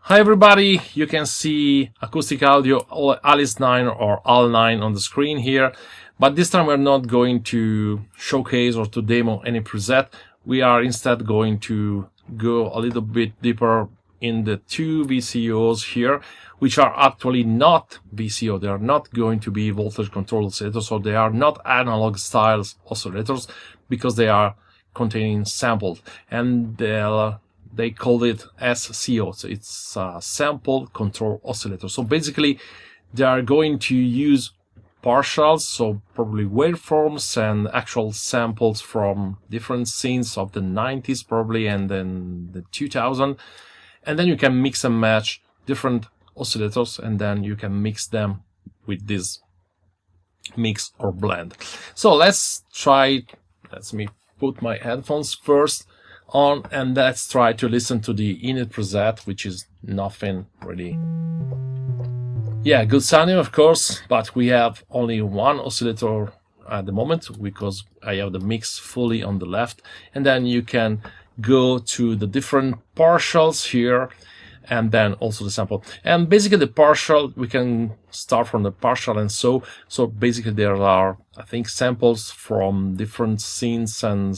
Hi everybody, you can see Acoustic Audio AL9 or AL9 on the screen here, but this time we're not going to showcase or to demo any preset. We are instead going to go a little bit deeper in the two VCOs here, which are actually not VCO. They are not going to be voltage controlled oscillators, so they are not analog styles oscillators because they are containing samples, and they call it SCOs. So it's a sample control oscillator. So basically, they are going to use partials, so probably waveforms and actual samples from different scenes of the 90s probably, and then the 2000. And then you can mix and match different oscillators, and then you can mix them with this mix or blend. So let's try. Let me put my headphones first on, and let's try to listen to the init preset, which is nothing really. Yeah, good sounding of course, but we have only one oscillator at the moment because I have the mix fully on the left, and then you can go to the different partials here and then also the sample. And basically the partial, we can start from the partial, and so basically there are, I think, samples from different scenes and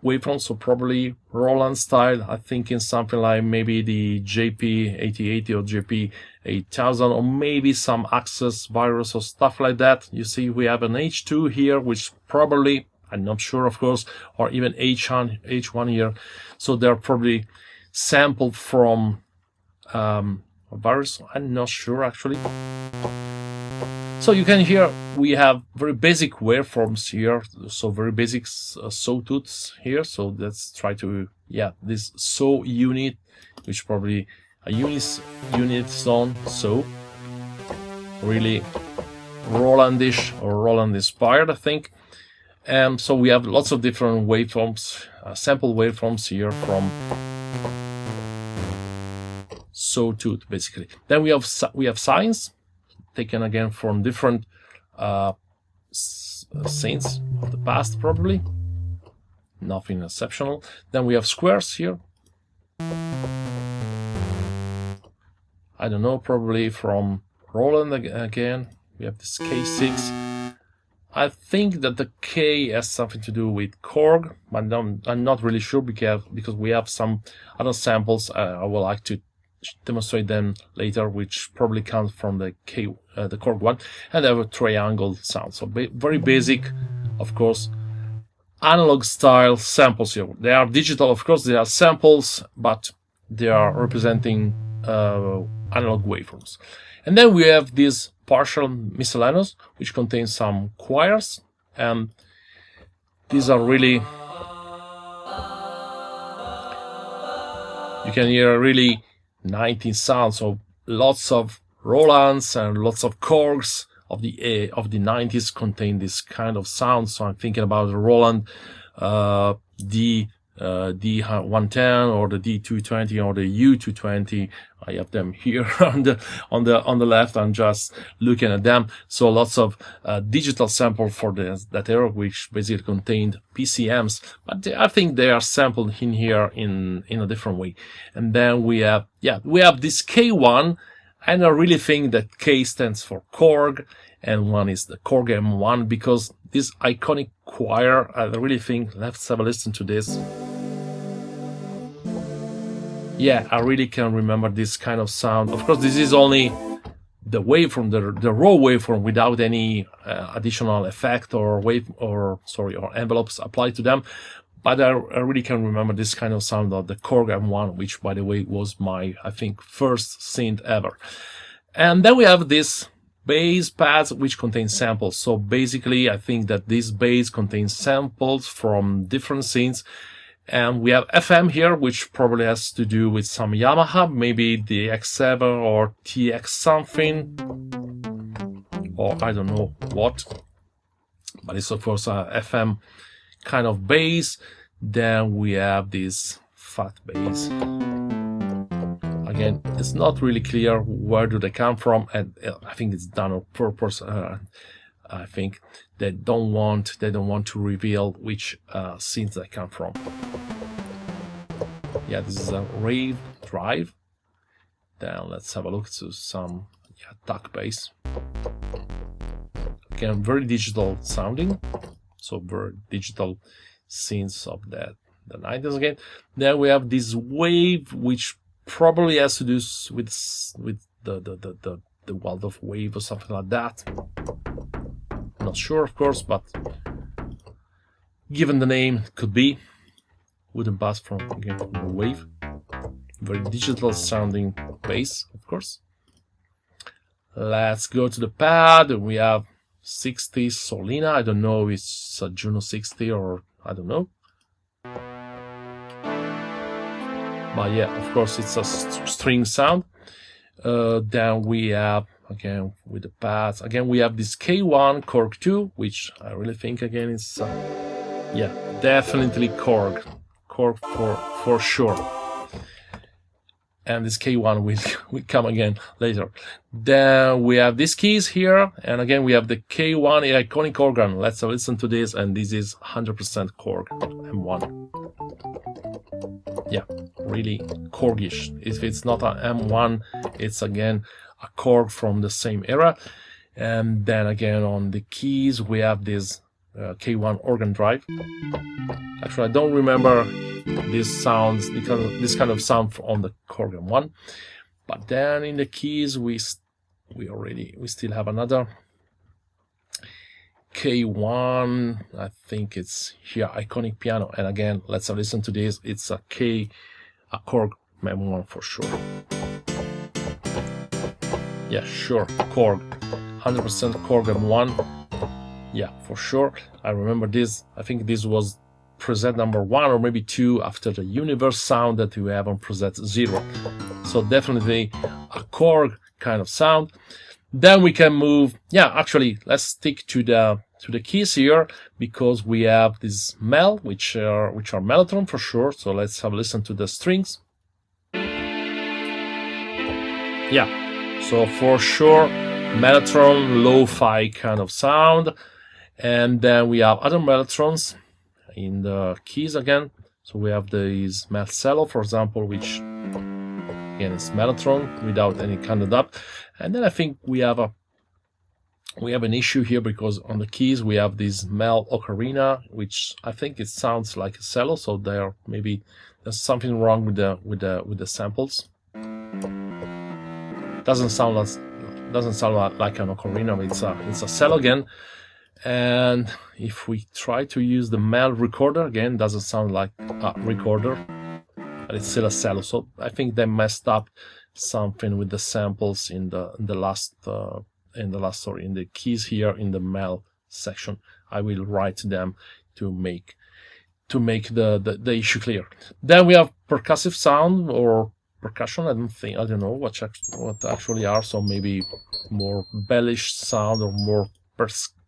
waveforms, so probably Roland style. I think in something like maybe the JP8080 or JP8000, or maybe some access virus or stuff like that. You see we have an H2 here, which probably, I'm not sure of course, or even H1 here. So they're probably sampled from a virus. I'm not sure actually. So you can hear we have very basic waveforms here, so very basic sawtooths here. So let's try to, this saw unit, which probably a unit zone, so really Rolandish or Roland inspired, I think. And so we have lots of different waveforms, sample waveforms here from sawtooth basically. Then we have sines, taken again from different scenes of the past probably, nothing exceptional. Then we have squares here, I don't know, probably from Roland again. We have this K6. I think that the K has something to do with Korg, but I'm not really sure because we have some other samples. I would like to demonstrate them later, which probably comes from the Korg one, and they have a triangle sound. So very basic, of course, analog style samples here. They are digital, of course, they are samples, but they are representing analog waveforms. And then we have this partial miscellaneous, which contains some choirs, and these are really, you can hear really 19 sounds, so lots of Rolands and lots of Korgs of the 90s contain this kind of sound. So I'm thinking about the Roland D110 or the D220 or the U220. I have them here on the left. I'm just looking at them. So lots of digital sample for that era, which basically contained PCMs, but I think they are sampled in here in a different way. And then we have this K1, and I really think that K stands for Korg, and one is the Korg M1, because this iconic choir, I really think, let's have a listen to this. Yeah, I really can remember this kind of sound. Of course, this is only the waveform, the raw waveform, without any additional effect or envelopes applied to them. But I really can remember this kind of sound of the Korg M1, which, by the way, was my, I think, first synth ever. And then we have this bass pads, which contain samples. So basically, I think that this bass contains samples from different scenes. And we have FM here, which probably has to do with some Yamaha, maybe DX7 or TX something, or I don't know what. But it's of course a FM kind of bass. Then we have this fat bass. Again, it's not really clear where do they come from, and I think it's done on purpose. I think they don't want to reveal which scenes they come from. Yeah, this is a rave drive. Then let's have a look to some tuck bass. Again, very digital sounding, so very digital synths of the 90s again. Then we have this wave, which probably has to do with the Waldorf wave or something like that. Not sure, of course, but given the name, it could be. Wooden bass from the wave. Very digital sounding bass, of course. Let's go to the pad. We have 60 Solina. I don't know if it's a Juno 60 or I don't know. But yeah, of course, it's a string sound. Then we have, again, with the pads, again, we have this K1 Korg 2, which I really think, again, is, yeah, definitely Korg for sure. And this K1 will come again later. Then we have these keys here, and again we have the K1 iconic organ. Let's listen to this, and this is 100% Korg M1. Yeah, really Korgish. If it's not an M1, it's again a Korg from the same era. And then again on the keys we have this K1 organ drive. Actually, I don't remember these sounds, this kind of sound on the Korg M1. But then in the keys we still have another K1. I think it's here, iconic piano. And again, let's listen to this. It's a Korg M1 for sure. Yeah, sure, Korg, 100% Korg M1. Yeah, for sure. I remember this. I think this was preset number 1 or maybe 2 after the universe sound that we have on preset 0. So definitely a Korg kind of sound. Then we can move. Yeah, actually, let's stick to the keys here, because we have this mel, which are mellotron for sure. So let's have a listen to the strings. Yeah, so for sure, mellotron, lo-fi kind of sound. And then we have other mellotrons in the keys again. So we have this Marcello, for example, which again is mellotron without any kind of dub. And then I think we have an issue here, because on the keys we have this Mel Ocarina, which I think it sounds like a cello. So there's something wrong with the samples. Doesn't sound like an ocarina. It's a cello again. And if we try to use the Mel recorder again, doesn't sound like a recorder, but it's still a cello. So I think they messed up something with the samples in the keys here in the Mel section. I will write them to make the issue clear. Then we have percussive sound or percussion. I don't know what actually are. So maybe more bellish sound or more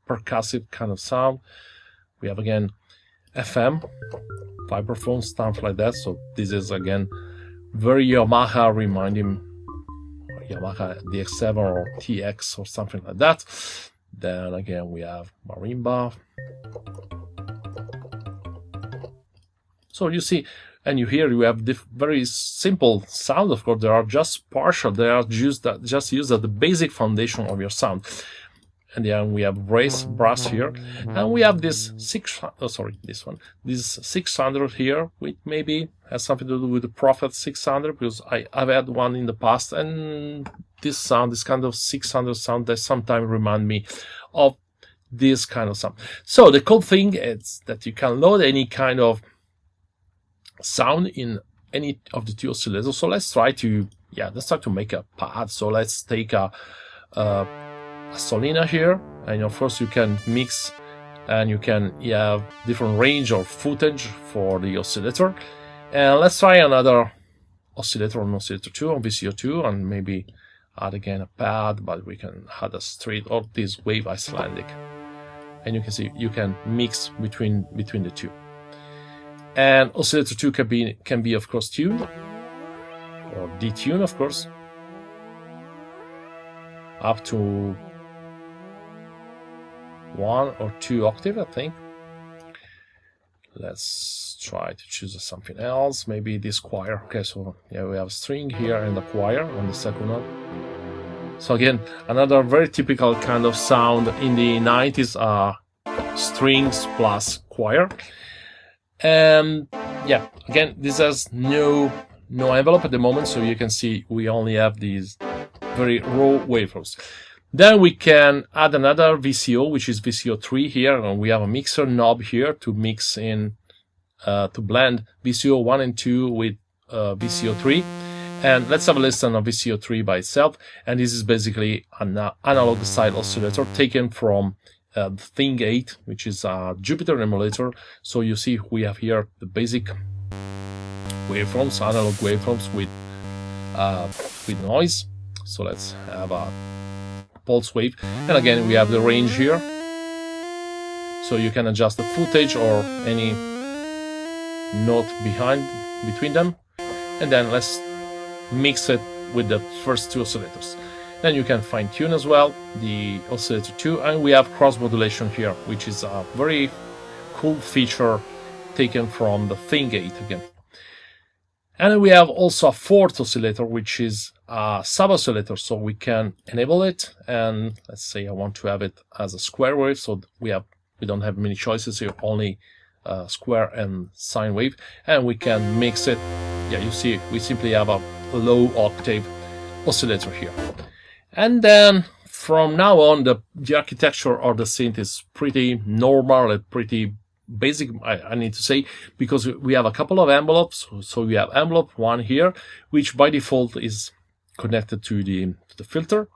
percussive kind of sound. We have again FM, vibraphone, stuff like that. So this is again very Yamaha, reminding Yamaha DX7 or TX or something like that. Then again we have marimba. So you see, and you hear, you have very simple sound. Of course, they are just partial. They are just used as the basic foundation of your sound. And then we have brass here, and we have this 600 here, which maybe has something to do with the Prophet 600, because I've had one in the past, and this kind of 600 sound, that sometimes remind me of this kind of sound. So the cool thing is that you can load any kind of sound in any of the two oscillators. So let's try to make a pad. So let's take a Solina here, and of course you can mix, and you can have different range of footage for the oscillator. And let's try another oscillator on oscillator 2 on VCO2, and maybe add again a pad, but we can add a straight or this wave Icelandic, and you can see you can mix between the two. And oscillator 2 can be of course tuned or detuned, of course, up to 1 or 2 octave, I think. Let's try to choose something else, maybe this choir. Okay, so yeah, we have a string here and a choir on the second note. So again, another very typical kind of sound in the 90s, strings plus choir. And yeah, again, this has no envelope at the moment, so you can see we only have these very raw waveforms. Then we can add another VCO, which is VCO 3 here, and we have a mixer knob here to mix in, to blend VCO 1 and 2 with VCO 3. And let's have a listen on VCO 3 by itself. And this is basically an analog style oscillator taken from the Thing 8, which is a Jupiter emulator. So you see we have here the basic waveforms, analog waveforms with noise. So let's have a pulse wave, and again we have the range here, so you can adjust the footage or any note between them. And then let's mix it with the first two oscillators. Then you can fine tune as well the oscillator 2, and we have cross modulation here, which is a very cool feature taken from the Thing 8 again. And then we have also a fourth oscillator, which is a sub-oscillator, so we can enable it. And let's say I want to have it as a square wave, so we don't have many choices here, only square and sine wave, and we can mix it. Yeah, you see, we simply have a low octave oscillator here. And then from now on, the architecture of the synth is pretty normal and pretty basic, I need to say, because we have a couple of envelopes. So we have envelope 1 here, which by default is connected to the filter,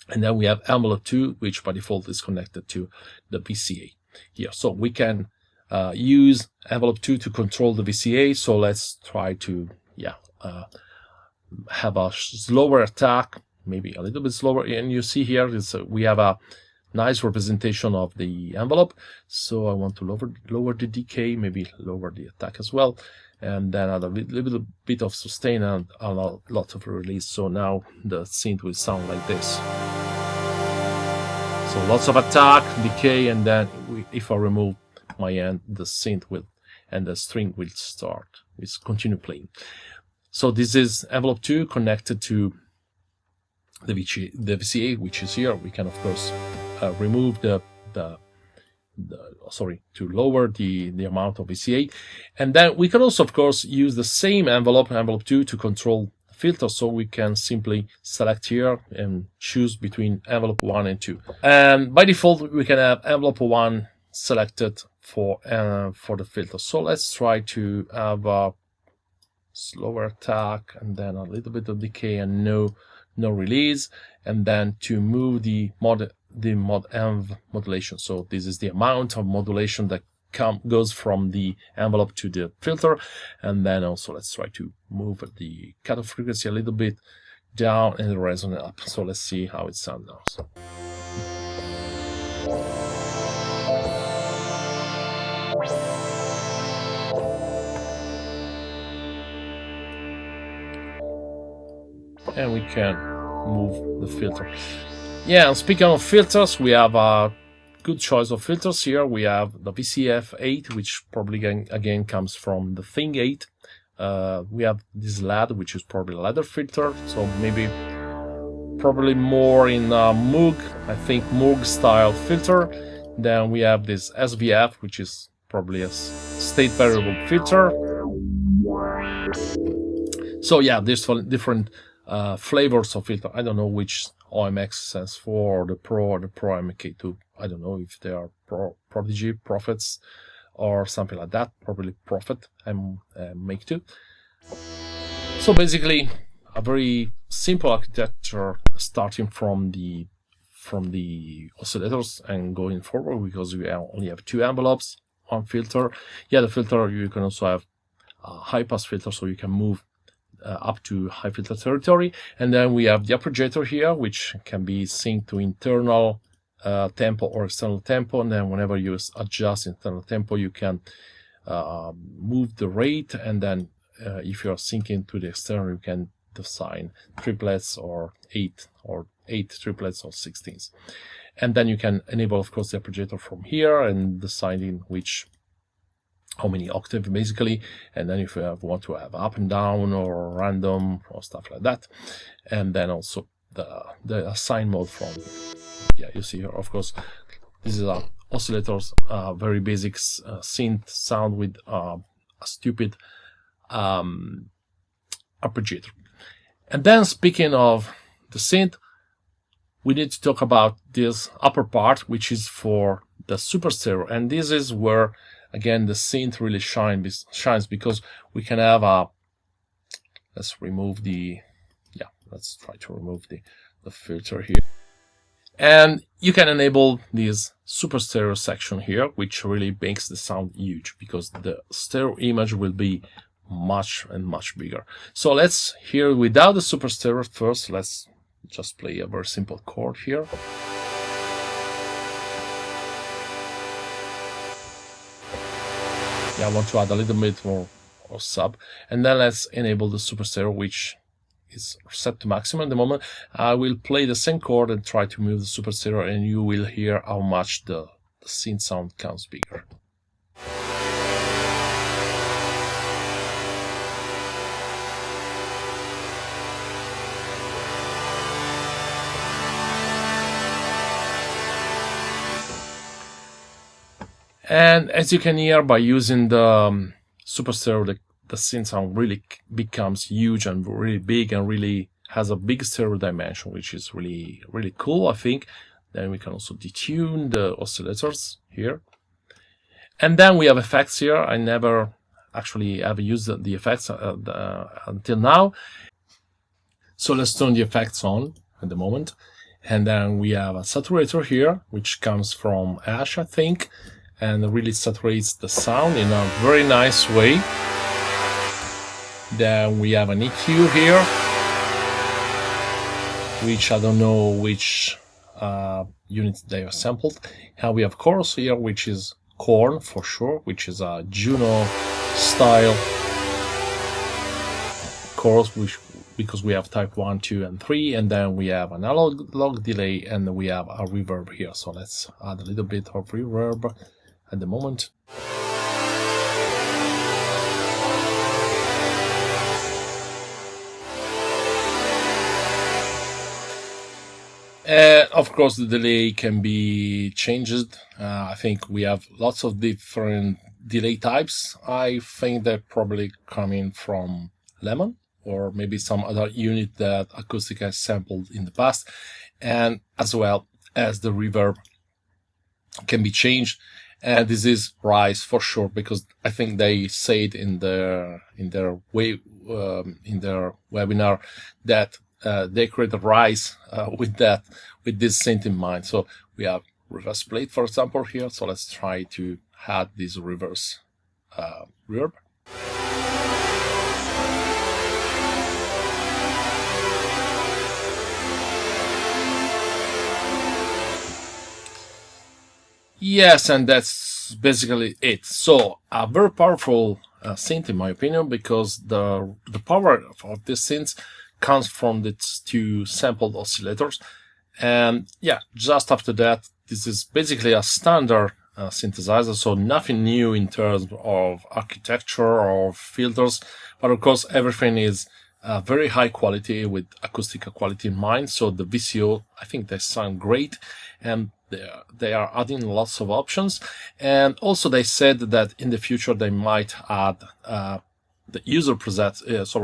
and then we have envelope 2, which by default is connected to the VCA here. So we can use envelope 2 to control the VCA. So let's try to have a slower attack, maybe a little bit slower. And you see here is we have a nice representation of the envelope. So I want to lower the decay, maybe lower the attack as well, and then add a little bit of sustain and a lot of release. So now the synth will sound like this. So lots of attack, decay, and then if I remove my end, the synth will, and the string will continue playing. So this is envelope 2 connected to the VCA, which is here. We can of course remove to lower the amount of VCA, and then we can also of course use the same envelope 2 to control filter. So we can simply select here and choose between envelope 1 and 2, and by default we can have envelope 1 selected for the filter. So let's try to have a slower attack and then a little bit of decay and no release, and then to move the mod env modulation. So this is the amount of modulation that goes from the envelope to the filter. And then also let's try to move the cutoff frequency a little bit down and the resonance up. So let's see how it sounds now. So. And we can move the filter. Yeah, and speaking of filters, we have a good choice of filters here. We have the VCF 8, which probably again comes from the Thing 8. We have this LED, which is probably a ladder filter, so probably more in Moog, I think Moog style filter. Then we have this SVF, which is probably a state variable filter. So yeah, there's different flavors of filter. I don't know which OMX stands for, the Pro or the Pro MK2. I don't know if they are Prodigy, Prophets, or something like that. Probably Prophet and MK2. So basically, a very simple architecture starting from the oscillators and going forward, because we only have 2 envelopes, 1 filter. Yeah, the filter, you can also have a high pass filter, so you can move up to high filter territory. And then we have the arpeggiator here, which can be synced to internal tempo or external tempo. And then whenever you adjust internal tempo, you can move the rate. And then if you are syncing to the external, you can define triplets or 8 triplets or 16s. And then you can enable, of course, the arpeggiator from here and deciding which how many octaves basically, and then if you want to have up and down or random or stuff like that, and then also the assign mode from, yeah, you see here, of course, this is a oscillators, very basic synth sound with a stupid arpeggiator. And then speaking of the synth, we need to talk about this upper part, which is for the super stereo, and this is where again the synth really shines, because we can have a, let's try to remove the filter here, and you can enable this super stereo section here, which really makes the sound huge, because the stereo image will be much bigger. So let's hear without the super stereo first. Let's just play a very simple chord here. Yeah, I want to add a little bit more sub, and then let's enable the super stereo, which is set to maximum at the moment. I will play the same chord and try to move the super stereo, and you will hear how much the synth sound comes bigger. And as you can hear, by using the super stereo, the synth sound really becomes huge and really big, and really has a big stereo dimension, which is really cool, I think. Then we can also detune the oscillators here. And then we have effects here. I never actually ever used the effects until now. So let's turn the effects on at the moment. And then we have a saturator here, which comes from Ash, I think, and really saturates the sound in a very nice way. Then we have an EQ here, which I don't know which unit they are sampled. And we have chorus here, which is Korn for sure, which is a Juno style chorus, because we have type 1, 2, and 3, and then we have an analog delay, and we have a reverb here. So let's add a little bit of reverb at the moment. Of course, the delay can be changed. I think we have lots of different delay types. I think they're probably coming from Lemon, or maybe some other unit that Acustica has sampled in the past, and as well as the reverb can be changed. And this is Rise for sure, because I think they said in their webinar that they created Rise with this synth in mind. So we have reverse plate, for example, here. So let's try to add this reverse reverb. Yes, and that's basically it. So a very powerful synth, in my opinion, because the power of this synth comes from its two sampled oscillators. And yeah, just after that, this is basically a standard synthesizer, so nothing new in terms of architecture or filters, but of course everything is very high quality with Acustica quality in mind. So the VCO, I think they sound great, and they are adding lots of options. And also they said that in the future they might add the user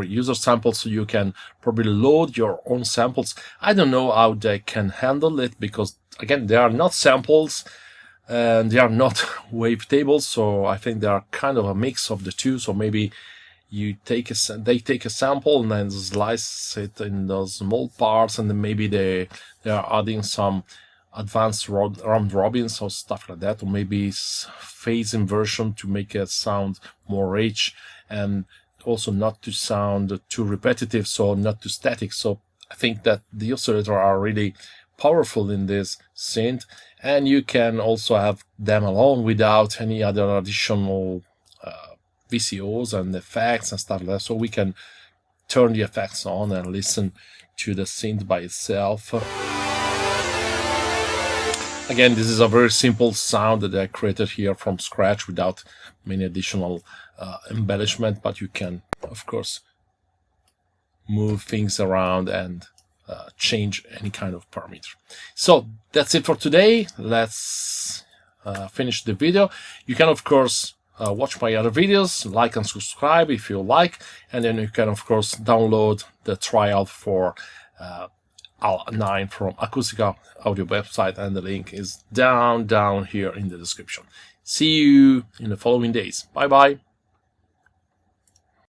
user samples, so you can probably load your own samples. I don't know how they can handle it, because again, they are not samples and they are not wavetables, so I think they are kind of a mix of the two. So maybe they take a sample and then slice it in those small parts, and then maybe they are adding some advanced round robins or stuff like that, or maybe phase inversion to make it sound more rich and also not to sound too repetitive, so not too static. So I think that the oscillators are really powerful in this synth, and you can also have them alone without any other additional VCOs and effects and stuff like that. So we can turn the effects on and listen to the synth by itself. Again, this is a very simple sound that I created here from scratch without many additional embellishment, but you can, of course, move things around and change any kind of parameter. So that's it for today. Let's finish the video. You can, of course, watch my other videos, like and subscribe if you like, and then you can, of course, download the trial for AL9 from Acustica audio website, and the link is down here in the description. See you in the following days. Bye bye.